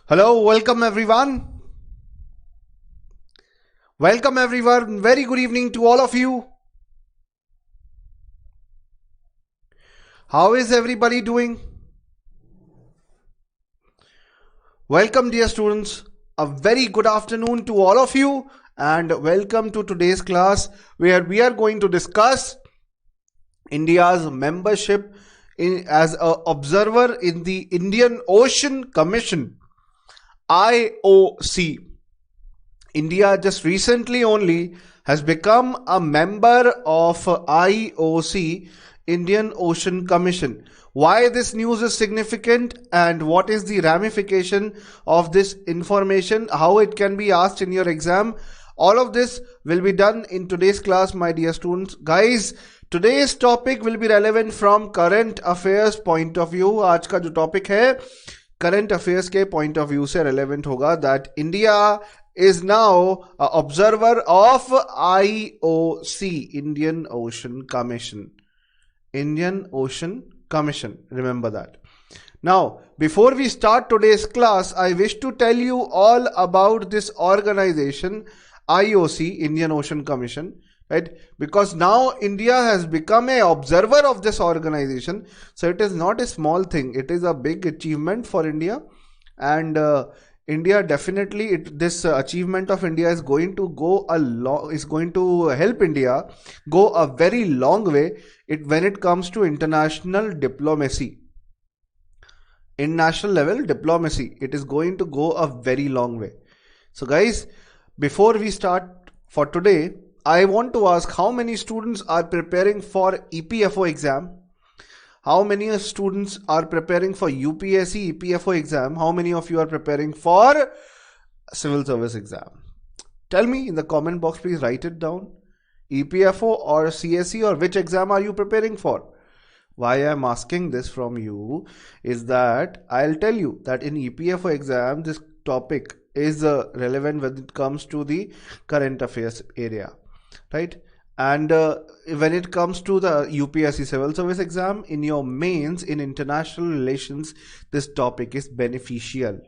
Hello, welcome everyone. Welcome everyone. Very good evening to all of you. How is everybody doing? Welcome, dear students. A very good afternoon to all of you, and welcome to today's class where we are going to discuss India's membership as an observer in the Indian Ocean Commission, IOC. India just recently only has become a member of IOC, Indian Ocean Commission. Why this news is significant and what is the ramification of this information, how it can be asked in your exam, all of this will be done in today's class, my dear students. Guys, today's topic will be relevant from current affairs point of view. आज का जो topic है current affairs के point of view से relevant होगा, that India is now an observer of IOC, Indian Ocean Commission. Indian Ocean Commission, remember that. Now, before we start today's class, I wish to tell you all about this organization, IOC, Indian Ocean Commission, right? Because now India has become an observer of this organization. So it is not a small thing. It is a big achievement for India. And India definitely, this achievement of India is going to go is going to help India go a very long way when it comes to international diplomacy. In national level diplomacy, it is going to go a very long way. So guys, before we start for today, I want to ask how many students are preparing for EPFO exam? How many students are preparing for UPSC EPFO exam? How many of you are preparing for civil service exam? Tell me in the comment box, please write it down. EPFO or CSE, or which exam are you preparing for? Why I am asking this from you is that I'll tell you that in EPFO exam, this topic is relevant when it comes to the current affairs area, right? And when it comes to the UPSC Civil Service exam, in your mains in international relations, this topic is beneficial,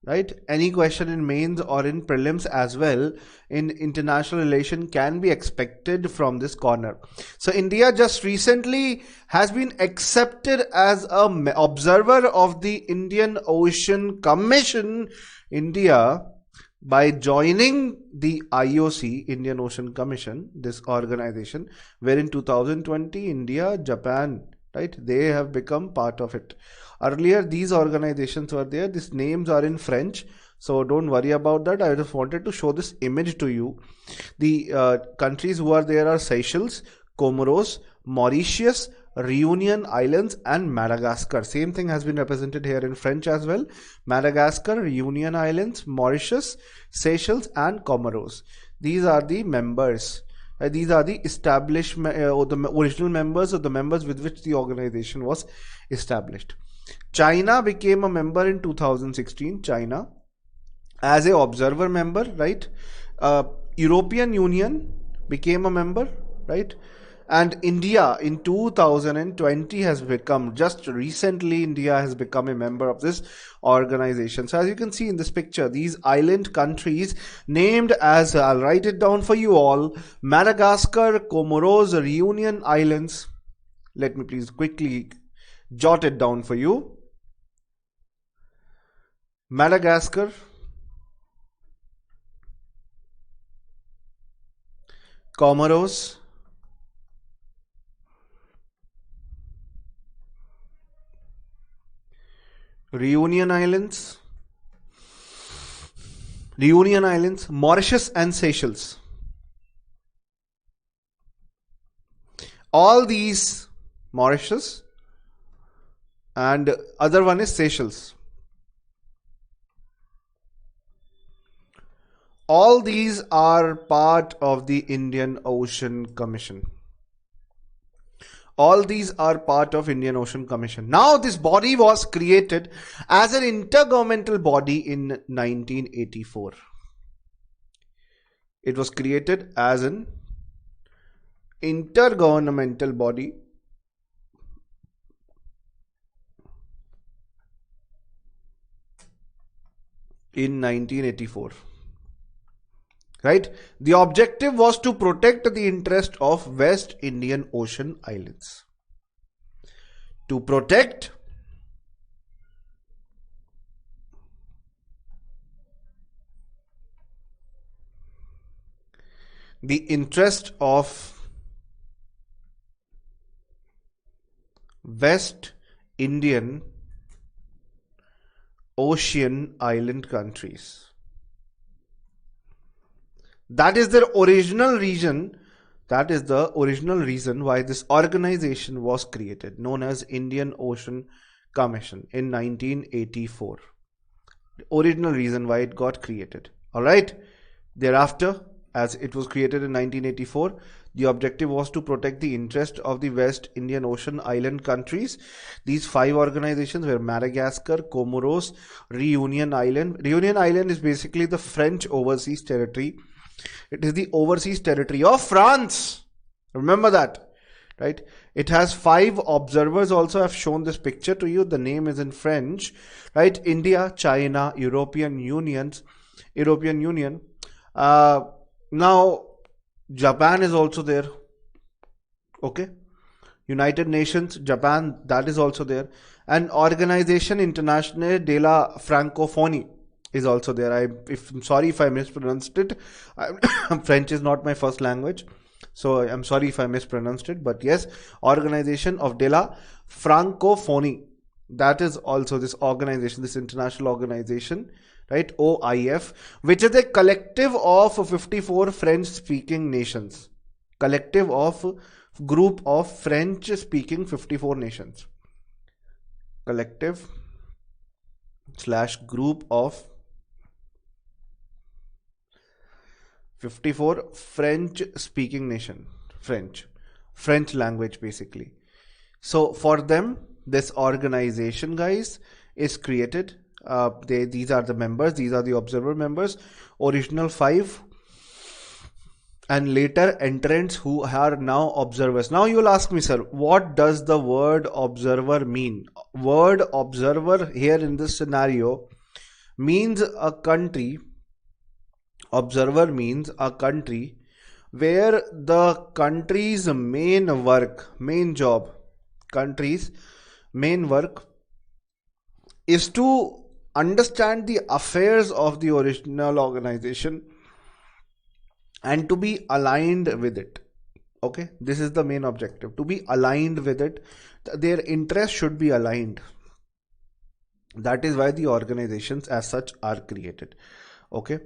right? Any question in mains or in prelims as well in international relation can be expected from this corner. So India just recently has been accepted as an observer of the Indian Ocean Commission. India, by joining the IOC, Indian Ocean Commission, this organization, where in 2020 India, Japan, right, they have become part of it. Earlier these organizations were there. These names are in French, so don't worry about that. I just wanted to show this image to you. The countries who are there are Seychelles, Comoros, Mauritius, Reunion Islands and Madagascar. Same thing has been represented here in French as well. Madagascar, Reunion Islands, Mauritius, Seychelles and Comoros. These are the members. These are the established or the original members, or the members with which the organization was established. China became a member in 2016. China as a observer member, right? European Union became a member, right? And India in 2020 has become, just recently India has become a member of this organization. So as you can see in this picture, these island countries named as, I'll write it down for you all, Madagascar, Comoros, Reunion Islands. Let me please quickly jot it down for you. Madagascar, Comoros, Reunion Islands, Mauritius and Seychelles. All these, Mauritius and other one is Seychelles. All these are part of the Indian Ocean Commission. All these are part of Indian Ocean Commission. Now this body was created as an intergovernmental body in 1984. It was created as an intergovernmental body in 1984. Right? The objective was to protect the interest of West Indian Ocean islands. To protect the interest of West Indian Ocean island countries. That is the original reason. That is the original reason why this organization was created, known as Indian Ocean Commission in 1984. The original reason why it got created. Alright. Thereafter, as it was created in 1984, the objective was to protect the interest of the West Indian Ocean island countries. These 5 organizations were Madagascar, Comoros, Reunion Island. Reunion Island is basically the French overseas territory. It is the overseas territory of France. Remember that, right? It has 5 observers also. I've shown this picture to you. The name is in French, right? India, China, European Union. Now, Japan is also there. Okay. United Nations, Japan, that is also there. And Organisation Internationale de la Francophonie is also there. I'm sorry if I mispronounced it. French is not my first language, so I'm sorry if I mispronounced it. But yes, Organisation of de la Francophonie. That is also this organization, this international organization, right? OIF, which is a collective of 54 French-speaking nations. Collective of group of French-speaking 54 nations. Collective / group of 54 French-speaking nation. French language basically. So for them, this organization, guys, is created. These are the members. These are the observer members. Original 5 and later entrants who are now observers. Now you will ask me, sir, what does the word observer mean? Word observer here in this scenario means a country. Observer means a country where the country's main work is to understand the affairs of the original organization and to be aligned with it. Okay, this is the main objective, to be aligned with it. Their interests should be aligned. That is why the organizations as such are created. Okay,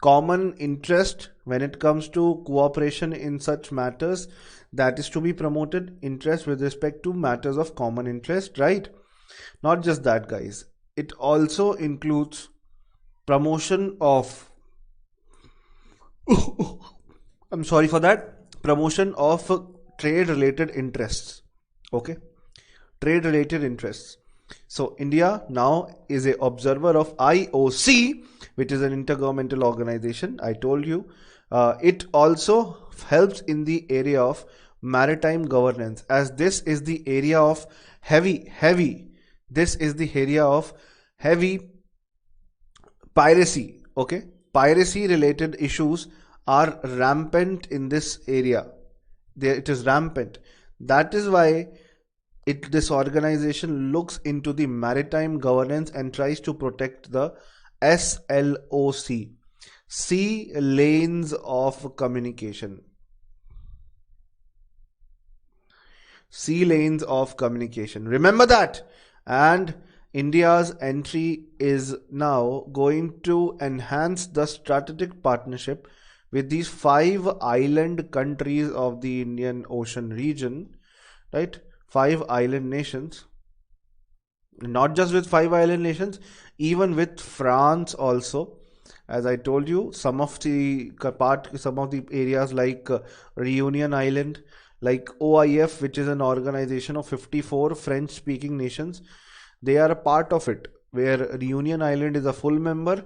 common interest when it comes to cooperation in such matters, that is to be promoted. Interest with respect to matters of common interest, right? Not just that, guys, it also includes promotion of I'm sorry for that, promotion of trade related interests. Okay, trade related interests. So India now is a observer of IOC, which is an intergovernmental organization. I told you it also helps in the area of maritime governance, as this is the area of heavy piracy. Okay, piracy related issues are rampant in this area. It is rampant. That is why this organization looks into the maritime governance and tries to protect the SLOC, sea lanes of communication. Sea lanes of communication. Remember that. And India's entry is now going to enhance the strategic partnership with these 5 island countries of the Indian Ocean region, right? 5 island nations. Not just with 5 island nations, even with France also. As I told you, some of the areas like Reunion Island, like OIF, which is an organization of 54 French speaking nations, they are a part of it, where Reunion Island is a full member,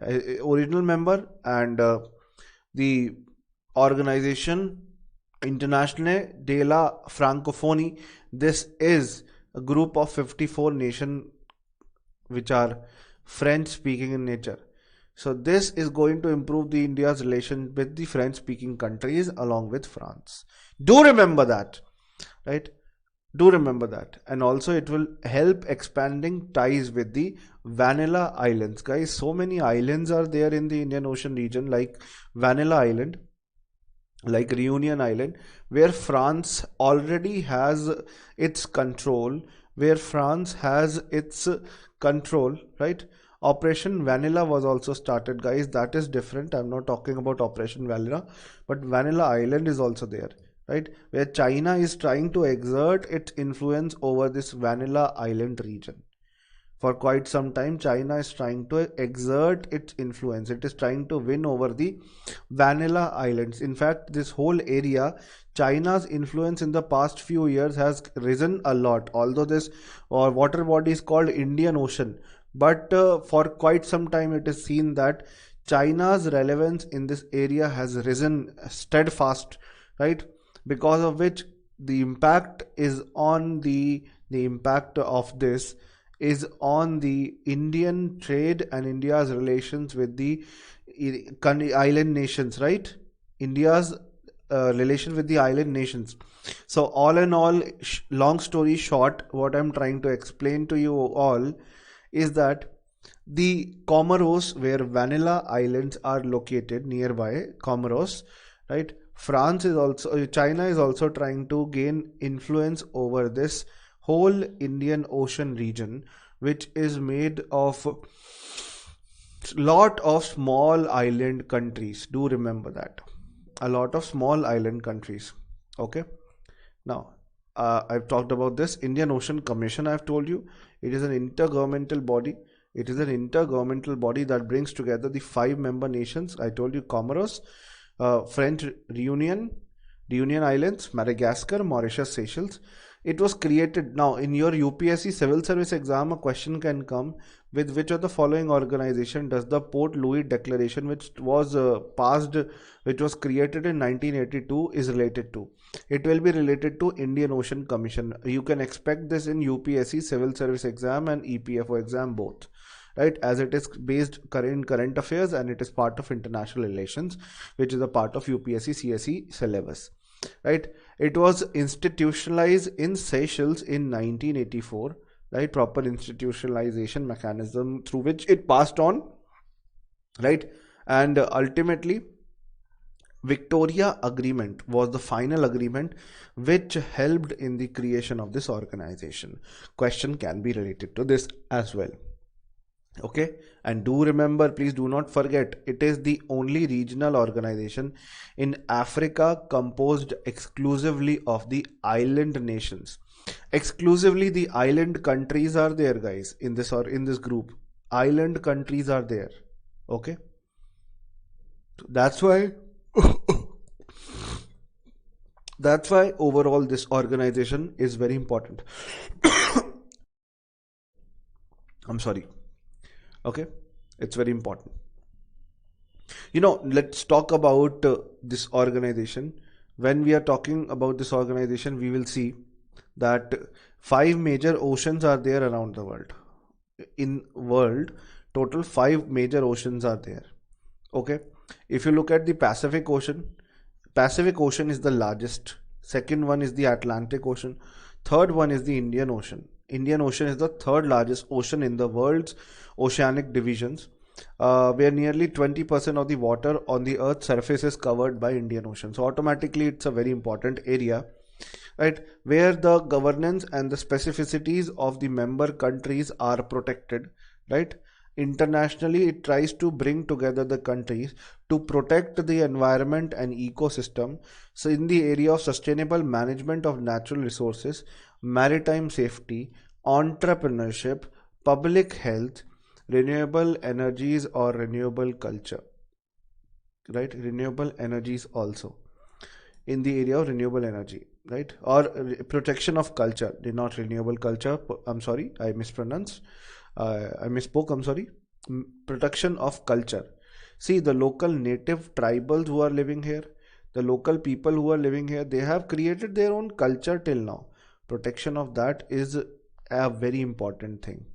original member, and the organization Internationale de la Francophonie, this is a group of 54 nations which are French speaking in nature. So this is going to improve the India's relation with the French speaking countries along with France. Do remember that, right? Do remember that. And also it will help expanding ties with the Vanilla Islands. Guys, so many islands are there in the Indian Ocean region, like Vanilla Island, like Reunion Island, where France already has its control, where France has its control, right? Operation Vanilla was also started, guys. That is different. I'm not talking about Operation Vanilla, but Vanilla Island is also there, right? Where China is trying to exert its influence over this Vanilla Island region. For quite some time, China is trying to exert its influence. It is trying to win over the Vanilla Islands. In fact, this whole area, China's influence in the past few years has risen a lot. Although this water body is called Indian Ocean, but for quite some time it is seen that China's relevance in this area has risen steadfast, right? Because of which the impact is on the impact of this is on the Indian trade and India's relations with the island nations, right? India's relation with the island nations. So all in all, long story short, what I'm trying to explain to you all is that the Comoros, where Vanilla Islands are located nearby, Comoros, right? China is also trying to gain influence over this whole Indian Ocean region, which is made of lot of small island countries. Do remember that. A lot of small island countries. Okay. Now, I've talked about this Indian Ocean Commission. I've told you it is an intergovernmental body. It is an intergovernmental body that brings together the 5 member nations. I told you Comoros, French Reunion Islands, Madagascar, Mauritius, Seychelles. It was created. Now in your UPSC Civil Service exam, a question can come: with which of the following organization does the Port Louis Declaration, which was which was created in 1982, is related to? It will be related to Indian Ocean Commission. You can expect this in UPSC Civil Service exam and EPFO exam both, right? As it is based in current affairs and it is part of international relations, which is a part of UPSC CSE syllabus, right? It was institutionalized in Seychelles in 1984, right? Proper institutionalization mechanism through which it passed on, right? And ultimately Victoria Agreement was the final agreement which helped in the creation of this organization. Question can be related to this as well. Okay, and do remember, please do not forget, it is the only regional organization in Africa composed exclusively of the island nations. Exclusively the island countries are there, guys, in this group. Island countries are there. Okay, that's why that's why overall this organization is very important. I'm sorry. Okay, it's very important. Let's talk about this organization. When we are talking about this organization, we will see that 5 major oceans are there around the world. In world, total 5 major oceans are there. Okay, if you look at the Pacific Ocean is the largest. Second one is the Atlantic Ocean. Third one is the Indian Ocean. Indian Ocean is the third largest ocean in the world's oceanic divisions, where nearly 20% of the water on the Earth's surface is covered by Indian Ocean. So automatically it's a very important area, right, where the governance and the specificities of the member countries are protected, right? Internationally, it tries to bring together the countries to protect the environment and ecosystem. So in the area of sustainable management of natural resources, maritime safety, entrepreneurship, public health, renewable energies or renewable culture, right? Renewable energies also in the area of renewable energy, right? Or protection of culture, not renewable culture. I'm sorry, I mispronounced. I misspoke. I'm sorry. Protection of culture. See, the local native tribals who are living here, the local people who are living here, they have created their own culture till now. Protection of that is a very important thing.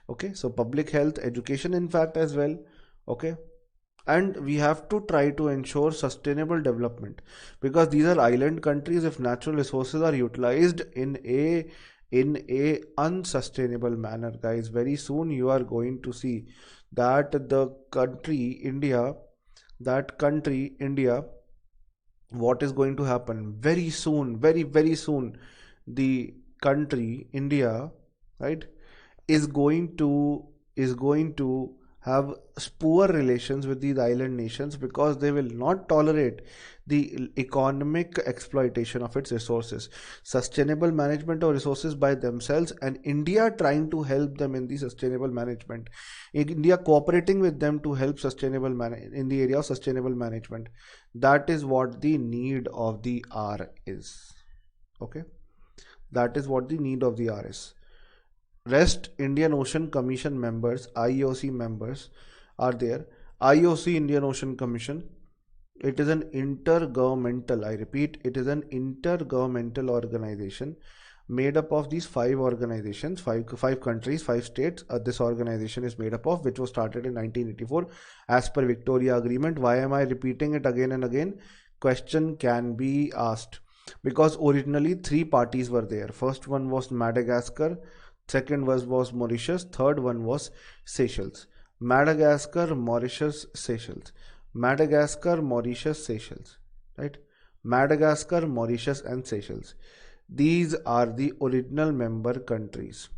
Okay, so public health, education, in fact, as well. Okay, and we have to try to ensure sustainable development, because these are island countries. If natural resources are utilized in a unsustainable manner, guys, very soon you are going to see that the country India, that country India, what is going to happen very soon, very soon, the country India, right, is going to is going to have poor relations with these island nations, because they will not tolerate the economic exploitation of its resources, sustainable management of resources by themselves, and India trying to help them in the sustainable management, India cooperating with them to help in the area of sustainable management. That is what the need of the hour is. Okay, that is what the need of the hour is. Rest Indian Ocean Commission members, IOC members, are there. IOC, Indian Ocean Commission, it is an intergovernmental, I repeat, it is an intergovernmental organization made up of these five organizations, five countries, five states. This organization is made up of, which was started in 1984 as per Victoria Agreement. Why am I repeating it again and again? Question can be asked. Because originally three parties were there. First one was Madagascar, second was Mauritius, third one was Seychelles. Madagascar, Mauritius, Seychelles. Madagascar, Mauritius, Seychelles. Right? Madagascar, Mauritius, and Seychelles. These are the original member countries.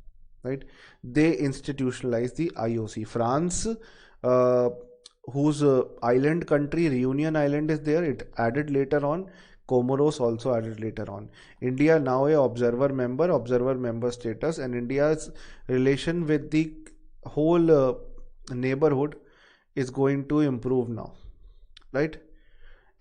Right? They institutionalized the IOC. France, whose island country, Reunion Island, is there. It added later on. Comoros also added later on. India now a observer member status, and India's relation with the whole neighborhood is going to improve now, right?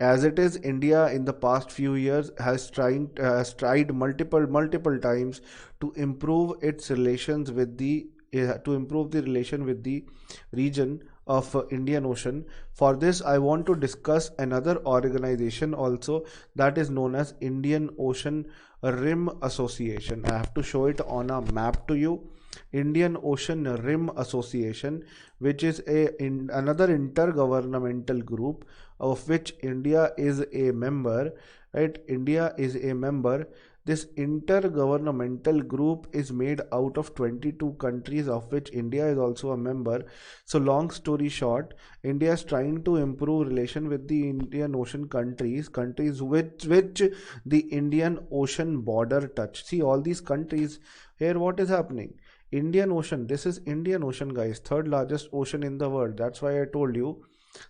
As it is, India in the past few years has tried multiple times to improve its relations with the to improve the relation with the region of Indian Ocean. For this, I want to discuss another organization also, that is known as Indian Ocean Rim Association. I have to show it on a map to you. Indian Ocean Rim Association, which is another intergovernmental group of which India is a member, right? India is a member. This intergovernmental group is made out of 22 countries, of which India is also a member. So long story short, India is trying to improve relation with the Indian Ocean countries which the Indian Ocean border touch. See, all these countries here, what is happening? Indian Ocean, this is Indian Ocean, guys, third largest ocean in the world. That's why I told you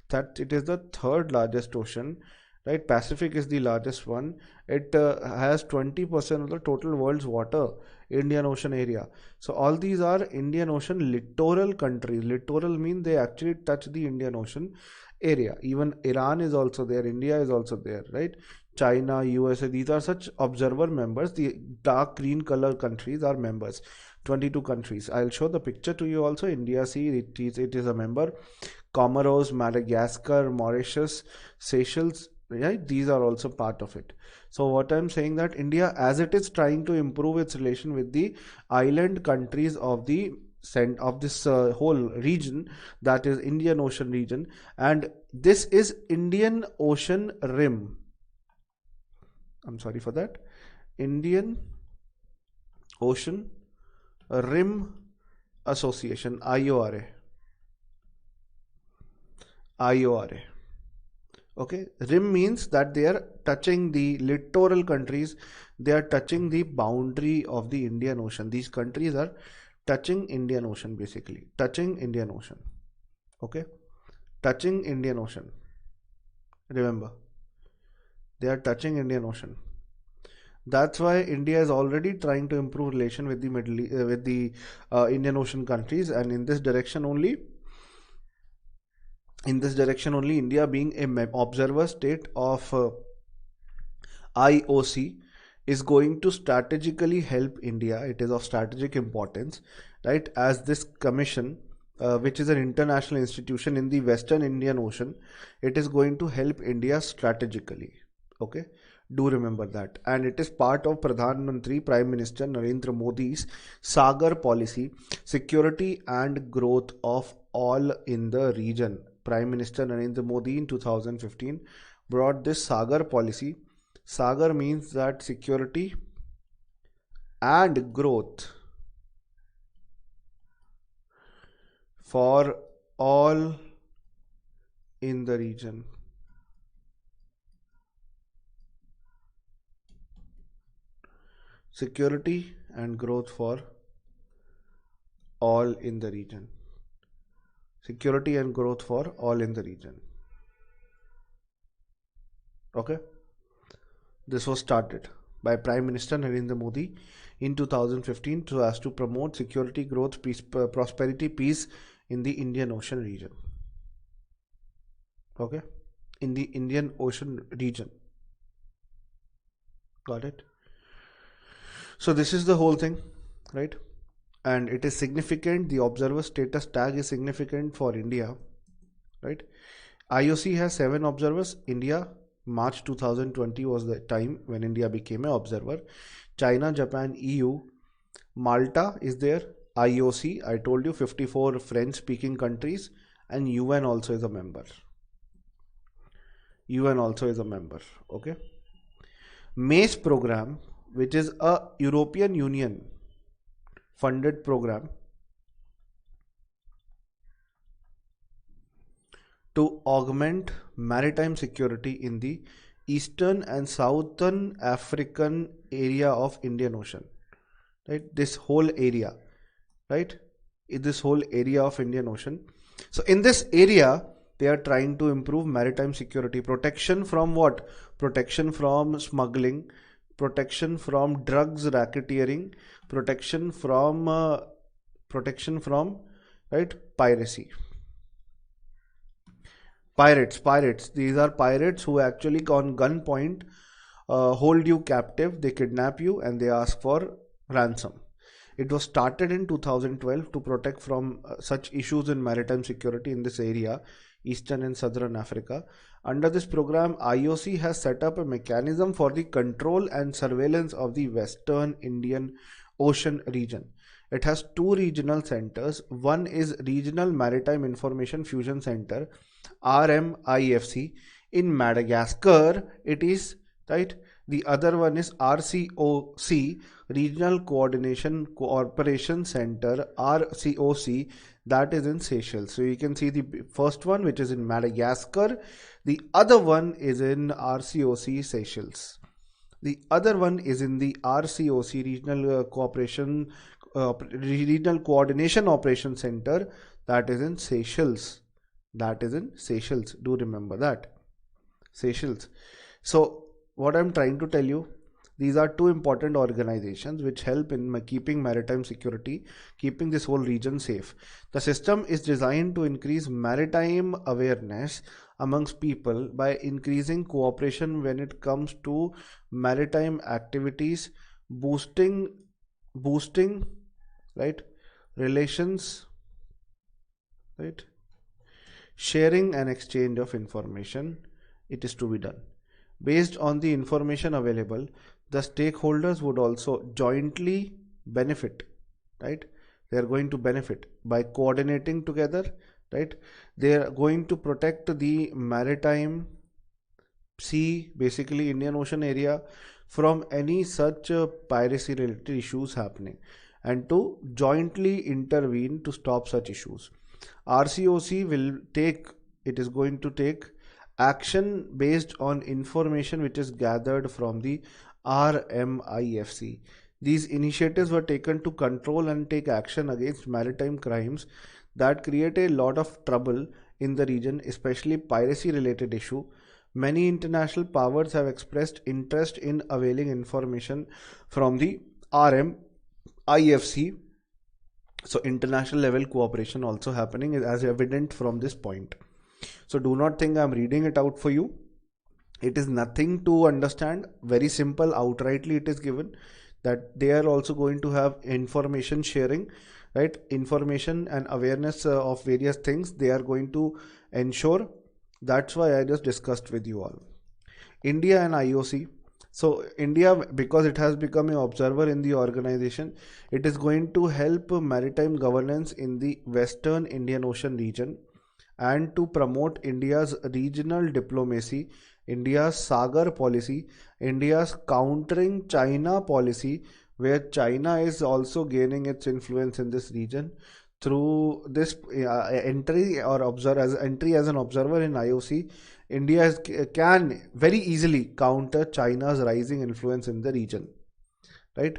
that it is the third largest ocean, right? Pacific is the largest one. It has 20% of the total world's water, Indian Ocean area. So all these are Indian Ocean littoral countries. Littoral mean they actually touch the Indian Ocean area. Even Iran is also there, India is also there, right? China, USA, these are such observer members. The dark green color countries are members. 22 countries. I'll show the picture to you also. India, see, it is a member. Comoros, Madagascar, Mauritius, Seychelles, right? These are also part of it. So what I'm saying, that India, as it is trying to improve its relation with the island countries of this whole region, that is Indian Ocean region, and this is Indian Ocean Rim. I'm sorry for that. Indian Ocean Rim Association, IORA. Okay, rim means that they are touching the littoral countries, they are touching the boundary of the Indian Ocean. These countries are touching Indian Ocean, basically touching Indian Ocean. Okay, touching Indian Ocean, remember, they are touching Indian Ocean. That's why India is already trying to improve relation with the Indian Ocean countries, and in this direction only, India being a observer state of IOC is going to strategically help India. It is of strategic importance, right? As this commission, which is an international institution in the Western Indian Ocean, it is going to help India strategically. Okay, do remember that. And it is part of Pradhan Mantri, Prime Minister Narendra Modi's Sagar policy, security and growth of all in the region. Prime Minister Narendra Modi in 2015 brought this Sagar policy. Sagar means that security and growth for all in the region. Security and growth for all in the region. Security and growth for all in the region. Okay. This was started by Prime Minister Narendra Modi in 2015 so as to promote security, growth, peace, prosperity, peace in the Indian Ocean region. Okay. In the Indian Ocean region. Got it? So this is the whole thing, right? And it is significant. The observer status tag is significant for India, right? IOC has 7 observers. India, March 2020 was the time when India became an observer. China, Japan, EU, Malta is there. IOC, I told you 54 French speaking countries, and UN also is a member. UN also is a member. Okay. MACE program, which is a European Union funded program to augment maritime security in the eastern and southern African area of Indian Ocean, right? This whole area, right? This whole area of Indian Ocean. So in this area, they are trying to improve maritime security. Protection from what? Protection from smuggling, protection from drugs racketeering, protection from right, piracy. Pirates. These are pirates who actually on gunpoint hold you captive. They kidnap you and they ask for ransom. It was started in 2012 to protect from such issues in maritime security in this area, Eastern and Southern Africa. Under this program, IOC has set up a mechanism for the control and surveillance of the Western Indian Ocean region. It has 2 regional centers. One is Regional Maritime Information Fusion Center, RMIFC, in Madagascar. It is, right? The other one is RCOC, Regional Coordination Cooperation Center, RCOC, that is in Seychelles. So you can see the first one, which is in Madagascar. The other one is in RCOC, Seychelles. The other one is in the RCOC, Regional Coordination Operation Center, that is in Seychelles. That is in Seychelles. Do remember that. Seychelles. So what I'm trying to tell you, these are 2 important organizations which help in keeping maritime security, keeping this whole region safe. The system is designed to increase maritime awareness amongst people by increasing cooperation when it comes to maritime activities, boosting, right, relations, right, sharing and exchange of information. It is to be done. Based on the information available, the stakeholders would also jointly benefit, right? They are going to benefit by coordinating together, right? They are going to protect the maritime sea, basically Indian Ocean area, from any such piracy related issues happening and to jointly intervene to stop such issues. RCOC is going to take action based on information which is gathered from the RMIFC. These initiatives were taken to control and take action against maritime crimes that create a lot of trouble in the region, especially piracy related issue. Many international powers have expressed interest in availing information from the RMIFC. So international level cooperation also happening as evident from this point. So do not think I'm reading it out for you. It is nothing to understand. Very simple, outrightly it is given that they are also going to have information sharing, right? Information and awareness of various things they are going to ensure. That's why I just discussed with you all. India and IOC. So India, because it has become an observer in the organization, it is going to help maritime governance in the Western Indian Ocean region. and to promote India's regional diplomacy, India's Sagar policy, India's countering China policy, where China is also gaining its influence in this region through this entry or observe as entry as an observer in IOC. Can very easily counter China's rising influence in the region, right?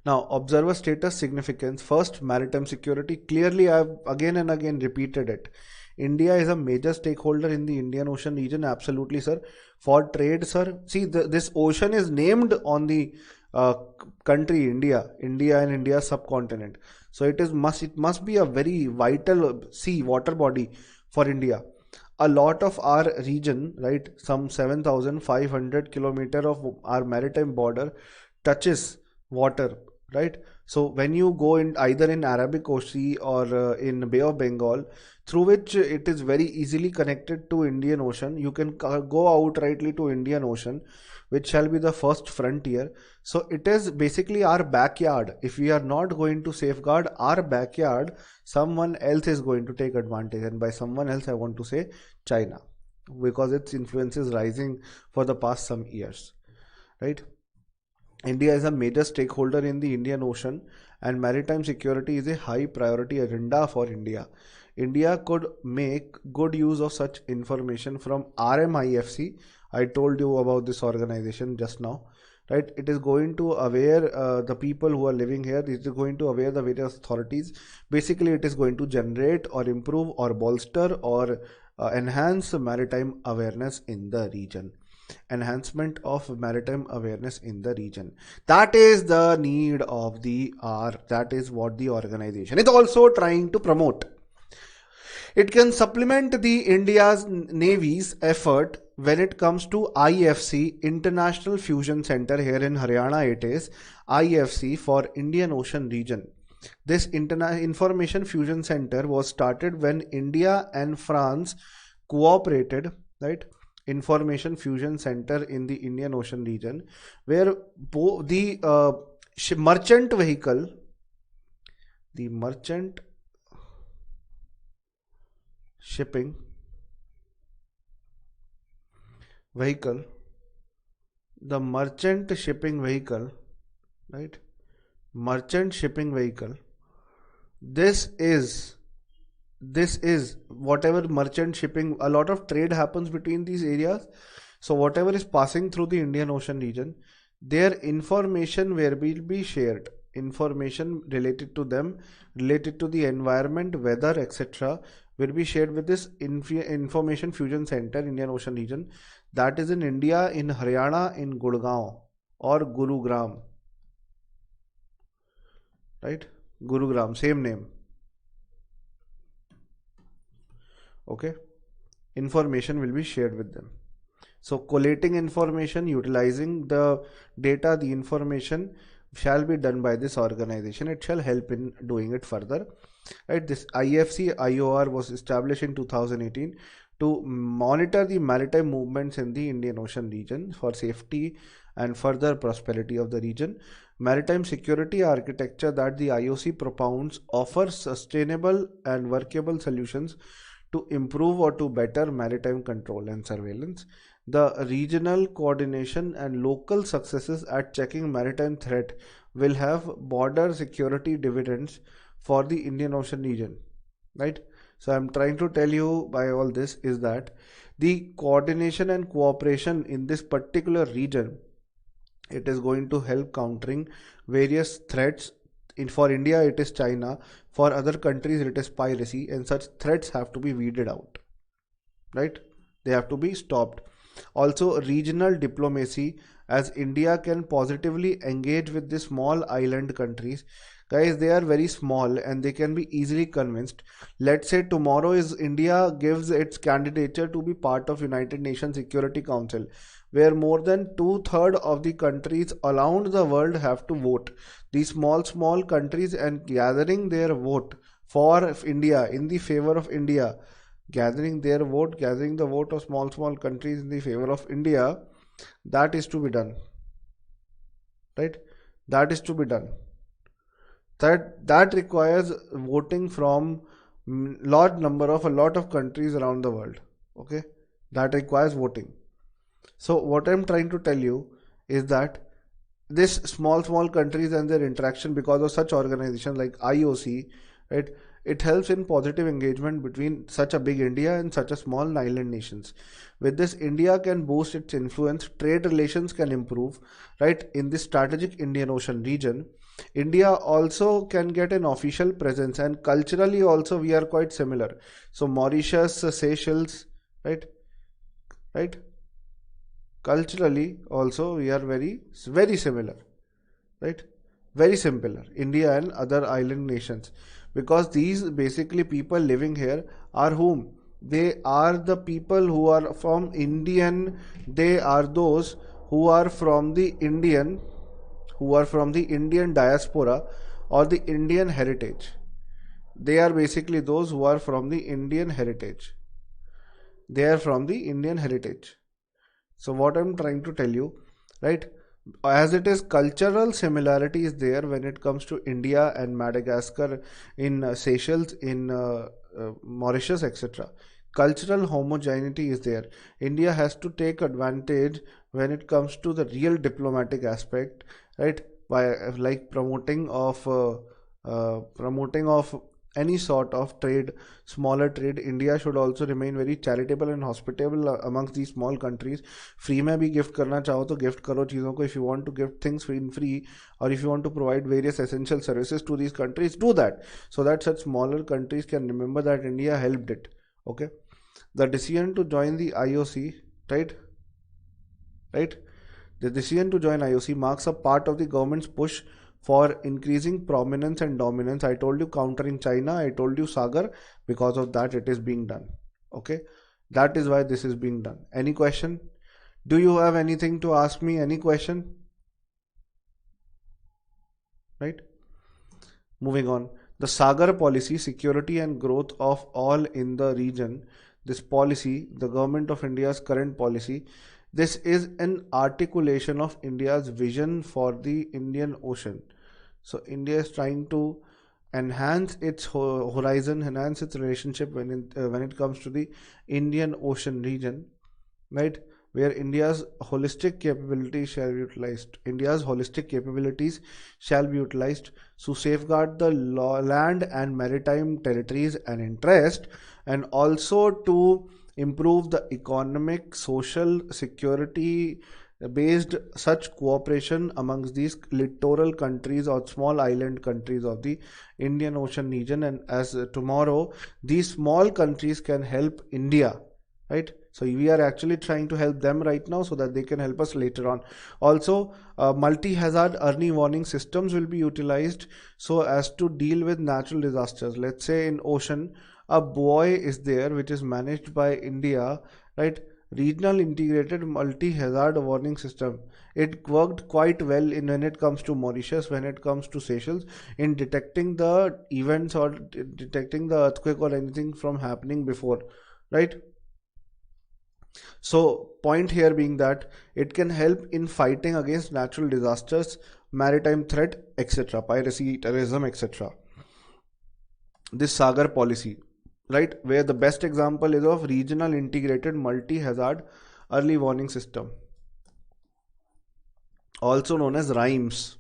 Now, observer status significance. First, maritime security. Clearly, I have again and again repeated it. India is a major stakeholder in the Indian Ocean region. Absolutely, sir. For trade, sir. See, this ocean is named on the country India, and India's subcontinent. So it must be a very vital sea water body for India. A lot of our region, right, some 7,500 kilometer of our maritime border touches water, right? So when you go in either in Arabic Sea or in Bay of Bengal, through which it is very easily connected to Indian Ocean, you can go outrightly to Indian Ocean, which shall be the first frontier. So it is basically our backyard. If we are not going to safeguard our backyard, someone else is going to take advantage, and by someone else I want to say China, because its influence is rising for the past some years, right? India is a major stakeholder in the Indian Ocean, and maritime security is a high priority agenda for India. India could make good use of such information from RMIFC. I told you about this organization just now, right? It is going to aware the people who are living here. It is going to aware the various authorities. Basically, it is going to generate or improve or bolster or enhance maritime awareness in the region. Enhancement of maritime awareness in the region. That is the need of the hour. That is what the organization is also trying to promote. It can supplement the India's Navy's effort when it comes to IFC, International Fusion Center. Here in Haryana it is IFC for Indian Ocean region. This Information Fusion Center was started when India and France cooperated, right? Information Fusion Center in the Indian Ocean region, where the merchant vehicle, the merchant shipping vehicle, the merchant shipping vehicle, right? Merchant shipping vehicle. This is whatever merchant shipping, a lot of trade happens between these areas. So whatever is passing through the Indian Ocean region, their information will be shared. Information related to them, related to the environment, weather, etc., will be shared with this Information Fusion Center, Indian Ocean region. That is in India, in Haryana, in Gurgaon or Gurugram, right? Gurugram, same name. Okay, information will be shared with them. So collating information, utilizing the data, the information shall be done by this organization. It shall help in doing it further, right? This IFC IOR was established in 2018 to monitor the maritime movements in the Indian Ocean region for safety and further prosperity of the region. Maritime security architecture that the IOC propounds offers sustainable and workable solutions to improve or to better maritime control and surveillance. The regional coordination and local successes at checking maritime threat will have border security dividends for the Indian Ocean region, right? So I'm trying to tell you by all this is that the coordination and cooperation in this particular region, it is going to help countering various threats. For India it is China, for other countries it is piracy, and such threats have to be weeded out, right? They have to be stopped. Also regional diplomacy, as India can positively engage with the small island countries. Guys, they are very small and they can be easily convinced. Let's say tomorrow is India gives its candidature to be part of United Nations Security Council, where more than 2/3 of the countries around the world have to vote. These small countries, and gathering their vote for India, in the favor of India, gathering the vote of small countries in the favor of India, that is to be done, right? That is to be done. That requires voting from a lot of countries around the world. Okay, that requires voting. So what I'm trying to tell you is that this small countries and their interaction, because of such organizations like IOC, right, it helps in positive engagement between such a big India and such a small island nations. With this, India can boost its influence, trade relations can improve, right, in this strategic Indian Ocean region. India also can get an official presence, and culturally also we are quite similar. So Mauritius, Seychelles, right, right, culturally also we are very similar, right, very similar, India and other island nations, because these basically people living here are whom, they are the people who are from Indian, they are those who are from the Indian, who are from the Indian diaspora or the Indian heritage. They are basically those who are from the Indian heritage, they are from the Indian heritage. So what I'm trying to tell you, right, as it is, cultural similarity is there when it comes to India and Madagascar, in Seychelles, in Mauritius, etc. Cultural homogeneity is there. India has to take advantage when it comes to the real diplomatic aspect, right, by like promoting of any sort of trade, smaller trade. India should also remain very charitable and hospitable amongst these small countries. Free में भी gift करना चाहो तो gift करो चीज़ों को. If you want to give things free, or if you want to provide various essential services to these countries, do that, so that such smaller countries can remember that India helped it. Okay, the decision to join the IOC, right, the decision to join IOC marks a part of the government's push for increasing prominence and dominance. I told you countering China, I told you Sagar, because of that it is being done. Okay, that is why this is being done. Any question? Do you have anything to ask me? Any question? Right, moving on. The Sagar policy, security and growth of all in the region. This policy, the government of India's current policy, this is an articulation of India's vision for the Indian Ocean. So India is trying to enhance its horizon, enhance its relationship when it comes to the Indian Ocean region, right, where India's holistic capabilities shall be utilized. India's holistic capabilities shall be utilized to safeguard the land and maritime territories and interest, and also to improve the economic, social, security based such cooperation amongst these littoral countries or small island countries of the Indian Ocean region. And as tomorrow these small countries can help India, right, so we are actually trying to help them right now so that they can help us later on. Also, multi-hazard early warning systems will be utilized so as to deal with natural disasters. Let's say in ocean a buoy is there which is managed by India, right, regional integrated multi-hazard warning system. It worked quite well when it comes to Mauritius, when it comes to Seychelles, in detecting the events or detecting the earthquake or anything from happening before, right. So point here being that it can help in fighting against natural disasters, maritime threat, etc., piracy, terrorism, etc. This Sagar policy, right, where the best example is of regional integrated multi-hazard early warning system, also known as RIMES.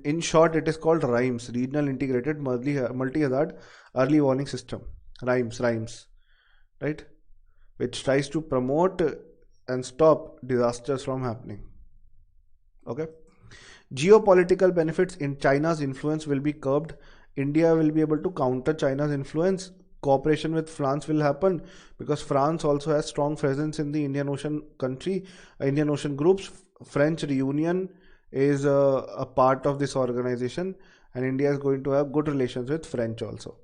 In short, it is called RIMES, regional integrated multi-hazard early warning system, RIMES, right, which tries to promote and stop disasters from happening. Okay, geopolitical benefits. In China's influence will be curbed. India will be able to counter China's influence. Cooperation with France will happen because France also has strong presence in the Indian Ocean Indian Ocean groups. French reunion is a part of this organization, and India is going to have good relations with French also.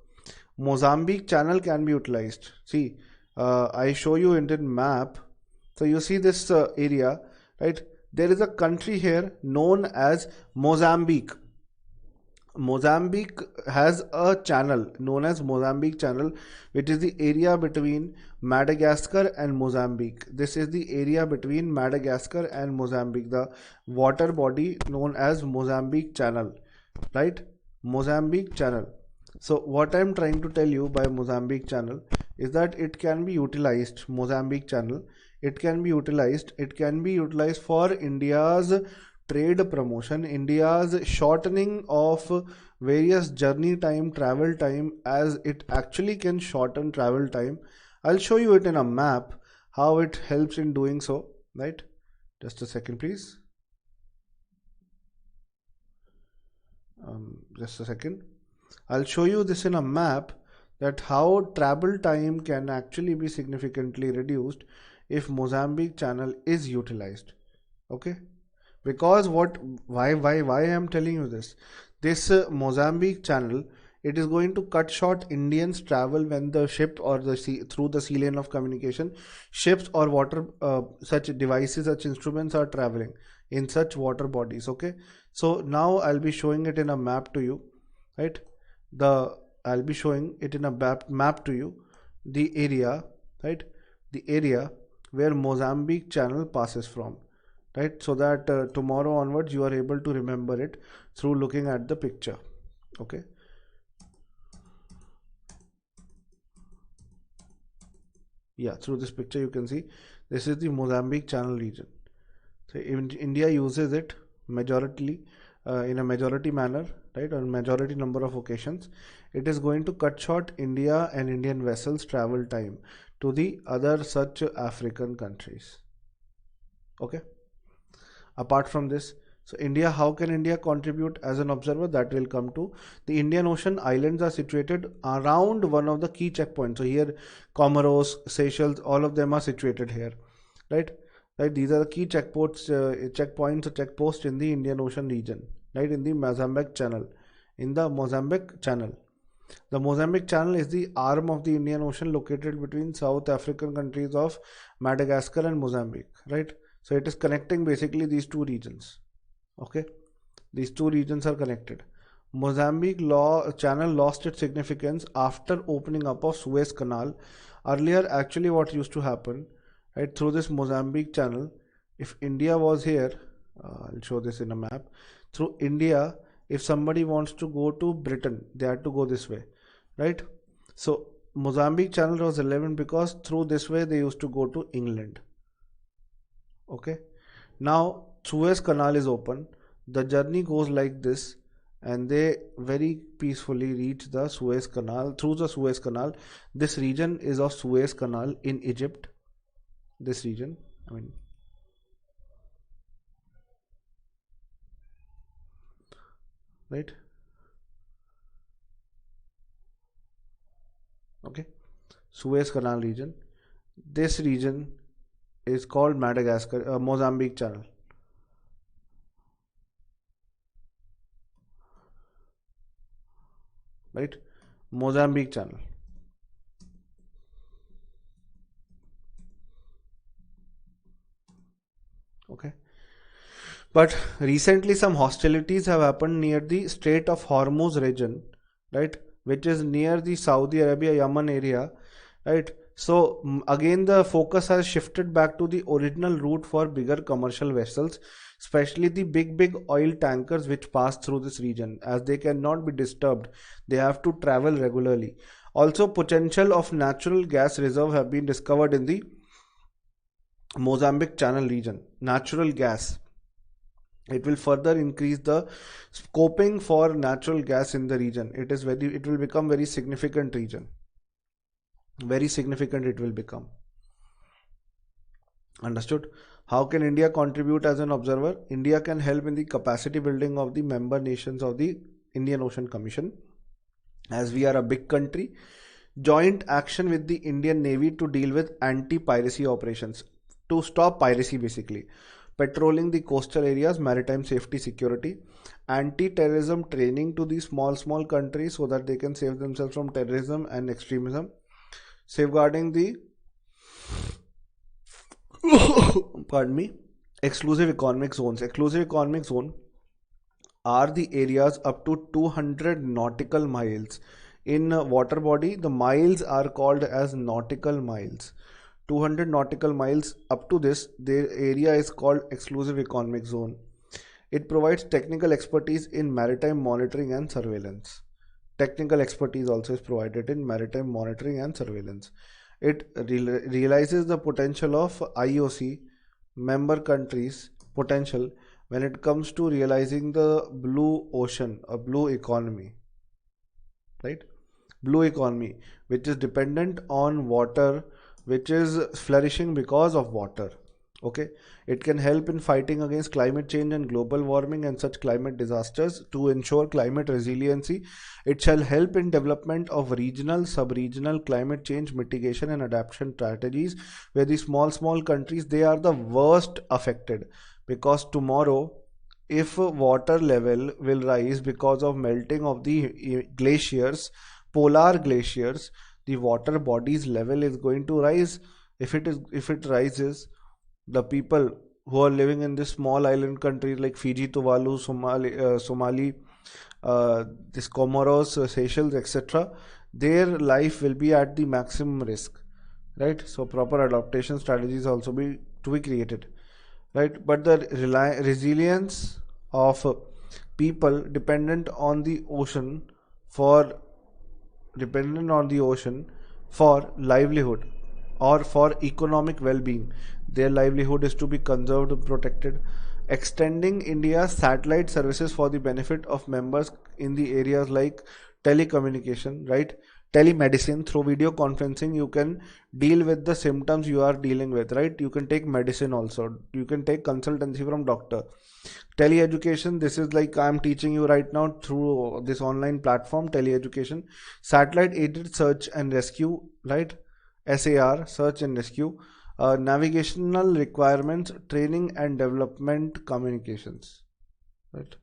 Mozambique channel can be utilized. See, I show you in the map. So you see this area, right? There is a country here known as Mozambique. Mozambique has a channel known as Mozambique Channel, which is the area between Madagascar and Mozambique. This is the area between Madagascar and Mozambique, the water body known as Mozambique Channel, right? Mozambique Channel. So what I'm trying to tell you by Mozambique channel is that it can be utilized, Mozambique channel, it can be utilized for India's trade promotion, India's shortening of various journey time, travel time, as it actually can shorten travel time. I'll show you it in a map how it helps in doing so, right? Just a second, please. Just a second. I'll show you this in a map, that how travel time can actually be significantly reduced if Mozambique channel is utilized. Okay, because why I am telling you this Mozambique channel, it is going to cut short Indians travel when the ship or the sea, through the sea lane of communication, ships or water such devices, such instruments are traveling in such water bodies. Okay, so now I'll be showing it in a map to you, right? I'll be showing it in a map to you, the area, right? The area where Mozambique channel passes from, right? So that tomorrow onwards you are able to remember it through looking at the picture. Okay, yeah, through this picture you can see this is the Mozambique channel region. So India uses it majority in a majority manner, right, on majority number of occasions. It is going to cut short India and Indian vessels travel time to the other such African countries. Okay, apart from this, so India, how can India contribute as an observer? That will come to. The Indian Ocean islands are situated around one of the key checkpoints. So here Comoros, Seychelles, all of them are situated here, right? Right, these are the key checkpoints or checkposts in the Indian Ocean region, right, in the Mozambique channel. The Mozambique channel is the arm of the Indian Ocean located between South African countries of Madagascar and Mozambique, right? So it is connecting basically these two regions. Okay, these two regions are connected. Mozambique channel lost its significance after opening up of Suez Canal. Earlier, actually, what used to happen, right, through this Mozambique channel, if India was here, I'll show this in a map. Through India, if somebody wants to go to Britain, they had to go this way, right? So Mozambique channel was relevant because through this way they used to go to England. Okay, now Suez Canal is open, the journey goes like this, and they very peacefully reach the Suez Canal. Through the Suez Canal, this region is of Suez Canal in Egypt. This region, I mean, right? Okay, Suez Canal region. This region is called Mozambique channel. Right, Mozambique channel. Okay, but recently some hostilities have happened near the Strait of Hormuz region, right, which is near the Saudi Arabia Yemen area, right? So again the focus has shifted back to the original route for bigger commercial vessels, especially the big oil tankers which pass through this region, as they cannot be disturbed. They have to travel regularly. Also, potential of natural gas reserve have been discovered in the Mozambique channel region. Natural gas, it will further increase the scoping for natural gas in the region. It will become very significant region, very significant it will become. Understood? How can India contribute as an observer? India can help in the capacity building of the member nations of the Indian Ocean Commission, as we are a big country. Joint action with the Indian Navy to deal with anti-piracy operations, to stop piracy basically. Patrolling the coastal areas, maritime safety security, anti-terrorism training to these small countries so that they can save themselves from terrorism and extremism, safeguarding the pardon me, exclusive economic zones. Exclusive economic zone are the areas up to 200 nautical miles in a water body. The miles are called as nautical miles. 200 nautical miles up to this, the area is called exclusive economic zone. It provides technical expertise in maritime monitoring and surveillance. Technical expertise also is provided in maritime monitoring and surveillance. It realizes the potential of IOC member countries potential when it comes to realizing the blue ocean, a blue economy, right? Blue economy, which is dependent on water, which is flourishing because of water. Okay, it can help in fighting against climate change and global warming and such climate disasters to ensure climate resiliency. It shall help in development of regional, sub-regional climate change mitigation and adaptation strategies, where the small countries, they are the worst affected, because tomorrow if water level will rise because of melting of the glaciers, polar glaciers, the water bodies level is going to rise. If it rises, the people who are living in this small island countries like Fiji, Tuvalu, Somali, this Comoros, Seychelles, etc., their life will be at the maximum risk, right? So proper adaptation strategies also be to be created, right? But the resilience of people for dependent on the ocean for livelihood or for economic well-being. Their livelihood is to be conserved and protected. Extending India's satellite services for the benefit of members in the areas like telecommunication, right? Telemedicine. Through video conferencing, you can deal with the symptoms you are dealing with, right? You can take medicine also. You can take consultancy from doctor. Teleeducation, this is like I am teaching you right now through this online platform, teleeducation. Satellite aided search and rescue, right? SAR, search and rescue. Navigational requirements, training and development communications, right?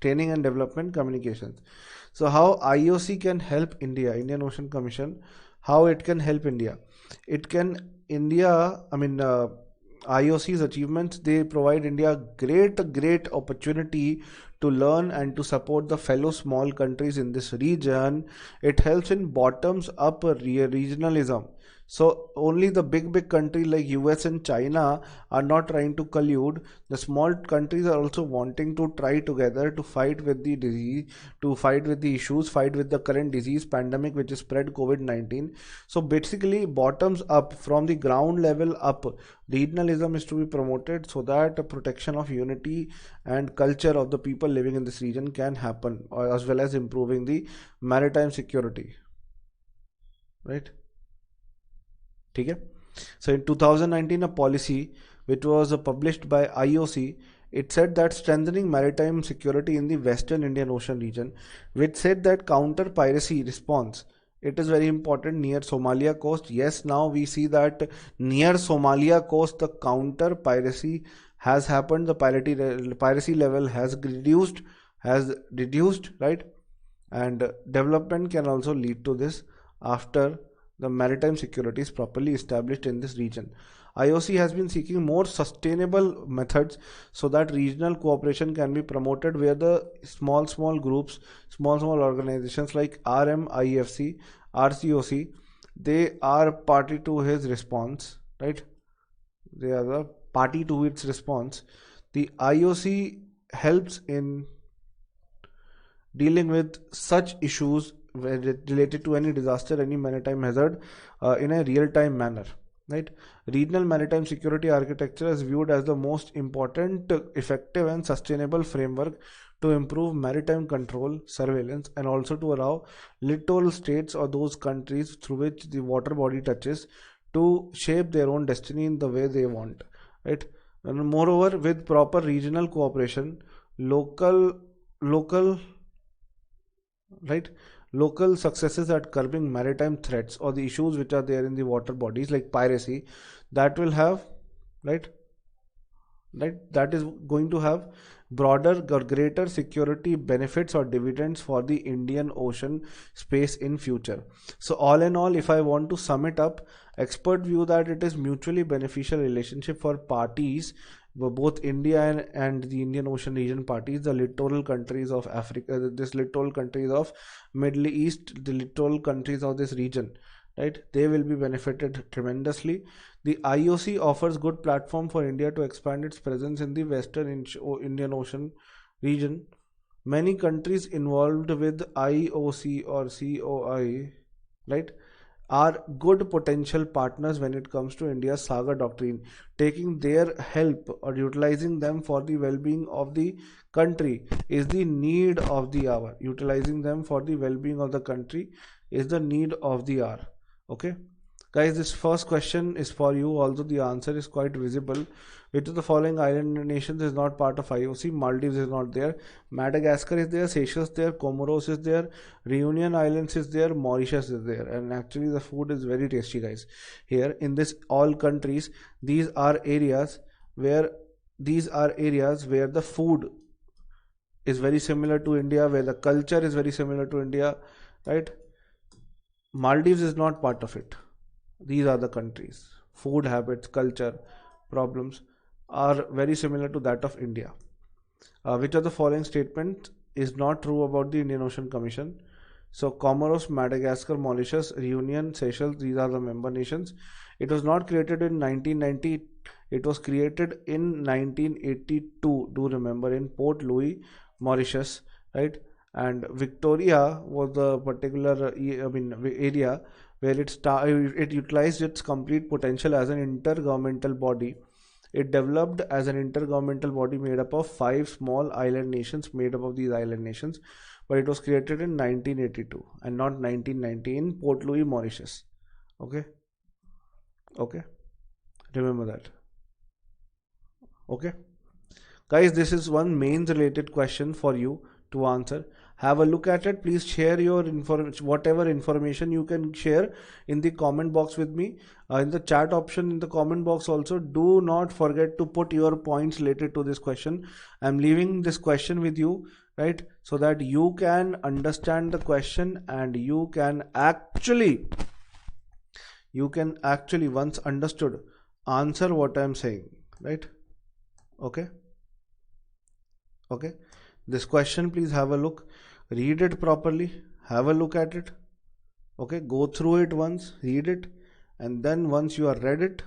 Training and development communications. So how IOC can help India, Indian Ocean Commission, how it can help India? It can, IOC's achievements, they provide India great opportunity to learn and to support the fellow small countries in this region. It helps in bottoms up regionalism. So only the big countries like US and China are not trying to collude. The small countries are also wanting to try together to fight with the disease, to fight with the issues, fight with the current disease pandemic which is spread COVID-19. So basically bottoms up, from the ground level up, regionalism is to be promoted so that protection of unity and culture of the people living in this region can happen, as well as improving the maritime security, right? Okay. So in 2019, a policy which was published by IOC, it said that strengthening maritime security in the Western Indian Ocean region, which said that counter piracy response, it is very important near Somalia coast. Yes, now we see that near Somalia coast the counter piracy has happened. The piracy level has reduced, right? And development can also lead to this after the maritime security is properly established in this region. IOC has been seeking more sustainable methods so that regional cooperation can be promoted, where the small groups, small organizations like RMIFC, RCOC, they are party to his response, right? They are the party to its response. The IOC helps in dealing with such issues related to any disaster, any maritime hazard in a real-time manner, right? Regional maritime security architecture is viewed as the most important, effective and sustainable framework to improve maritime control, surveillance, and also to allow littoral states or those countries through which the water body touches to shape their own destiny in the way they want, right? And moreover, with proper regional cooperation, local right, local successes at curbing maritime threats or the issues which are there in the water bodies like piracy, that will have, right, that is going to have broader or greater security benefits or dividends for the Indian Ocean space in future. So all in all, if I want to sum it up, expert view that it is mutually beneficial relationship for parties, both India and the Indian Ocean region parties, the littoral countries of Africa, this littoral countries of Middle East, the littoral countries of this region, right? They will be benefited tremendously. The IOC offers good platform for India to expand its presence in the Western Indian Ocean region, Many countries involved with IOC or COI, right, are good potential partners when it comes to India's Saga doctrine. Taking their help or utilizing them for the well-being of the country is the need of the hour. Utilizing them for the well-being of the country is the need of the hour. Okay. Guys, this first question is for you, although the answer is quite visible. Which of the following island nations is not part of IOC? Maldives is not there. Madagascar is there. Seychelles there. Comoros is there. Reunion Islands is there. Mauritius is there. And actually the food is very tasty, guys. Here in this all countries, these are areas where the food is very similar to India, where the culture is very similar to India, right? Maldives is not part of it. These are the countries. Food habits, culture, problems are very similar to that of India. Which of the following statement is not true about the Indian Ocean Commission? So Comoros, Madagascar, Mauritius, Reunion, Seychelles, these are the member nations. It was not created in 1990. It was created in 1982. Do remember, in Port Louis, Mauritius, right? And Victoria was the particular area where it utilized its complete potential as an intergovernmental body. It developed as an intergovernmental body made up of 5 small island nations, made up of these island nations, but it was created in 1982 and not 1990 in Port Louis, Mauritius. Okay, okay, remember that. Okay, guys, this is one mains related question for you to answer. Have a look at it. Please share your whatever information you can share in the comment box with me, in the chat option in the comment box also. Do not forget to put your points related to this question. I'm leaving this question with you, right, so that you can understand the question and you can actually once understood answer what I'm saying, right? Okay, okay, this question, please have a look, read it properly, have a look at it. Okay, go through it once, read it, and then once you are read it,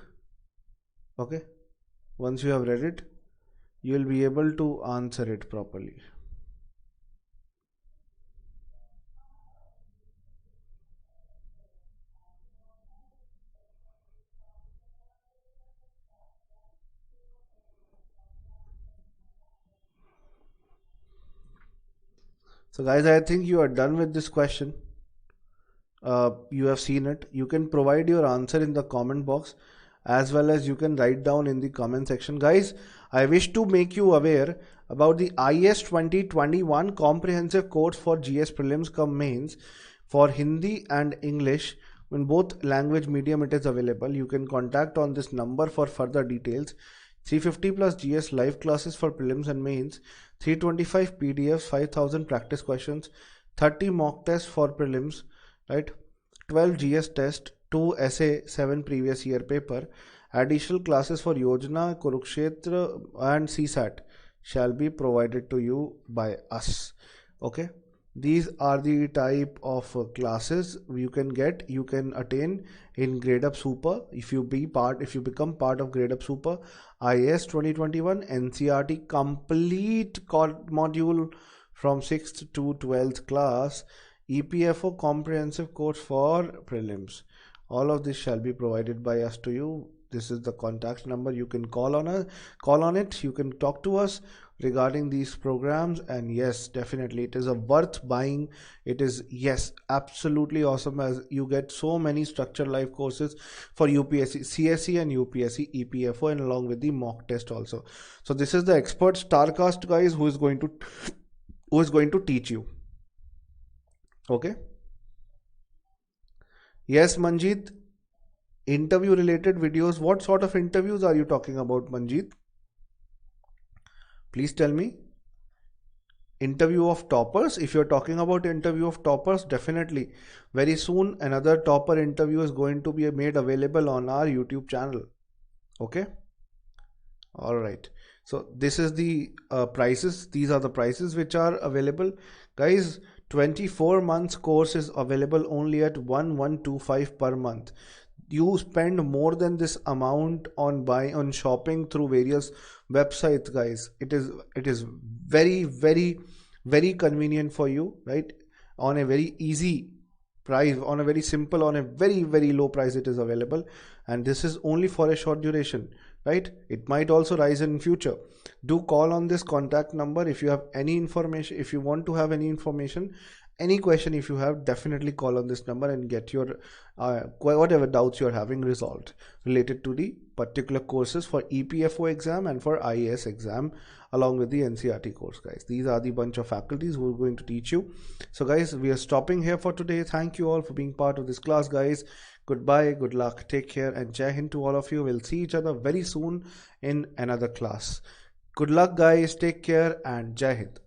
okay, once you have read it, you will be able to answer it properly. So guys, I think you are done with this question. You have seen it. You can provide your answer in the comment box, as well as you can write down in the comment section. Guys, I wish to make you aware about the IS 2021 comprehensive course for GS prelims cum mains for Hindi and English. In both language medium it is available. You can contact on this number for further details. 350 plus GS live classes for prelims and mains, 325 PDFs, 5000 practice questions, 30 mock tests for prelims, right? 12 GS test, 2 essay, 7 previous year paper. Additional classes for Yojana, Kurukshetra and CSAT shall be provided to you by us. Okay, these are the type of classes you can attain in Gradeup Super. If you become part of Gradeup Super, IS 2021 NCERT complete module from 6th to 12th class, EPFO comprehensive course for prelims. All of this shall be provided by us to you. This is the contact number. You can call on it. You can talk to us regarding these programs, and yes, definitely it is a worth buying. It is, yes, absolutely awesome, as you get so many structured live courses for UPSC CSE and UPSC EPFO, and along with the mock test also. So this is the expert Starcast, guys, who is going to teach you. Okay, yes, Manjeet, interview related videos. What sort of interviews are you talking about, Manjeet? Please tell me. Interview of toppers. If you're talking about interview of toppers, definitely very soon another topper interview is going to be made available on our YouTube channel. Okay, all right, so this is the prices. These are the prices which are available, guys. 24 months course is available only at 1125 per month. You spend more than this amount on shopping through various websites, guys. It is very very convenient for you, right? On a very easy price, on a very simple, on a very low price it is available, and this is only for a short duration, right? It might also rise in future. Do call on this contact number if you have any information, if you want to have any information, any question if you have, definitely call on this number and get your whatever doubts you're having resolved related to the particular courses for EPFO exam and for IAS exam, along with the NCERT course, guys. These are the bunch of faculties who are going to teach you. So guys, we are stopping here for today. Thank you all for being part of this class, guys. Goodbye, good luck, take care, and Jai Hind to all of you. We'll see each other very soon in another class. Good luck, guys, take care, and Jai Hind.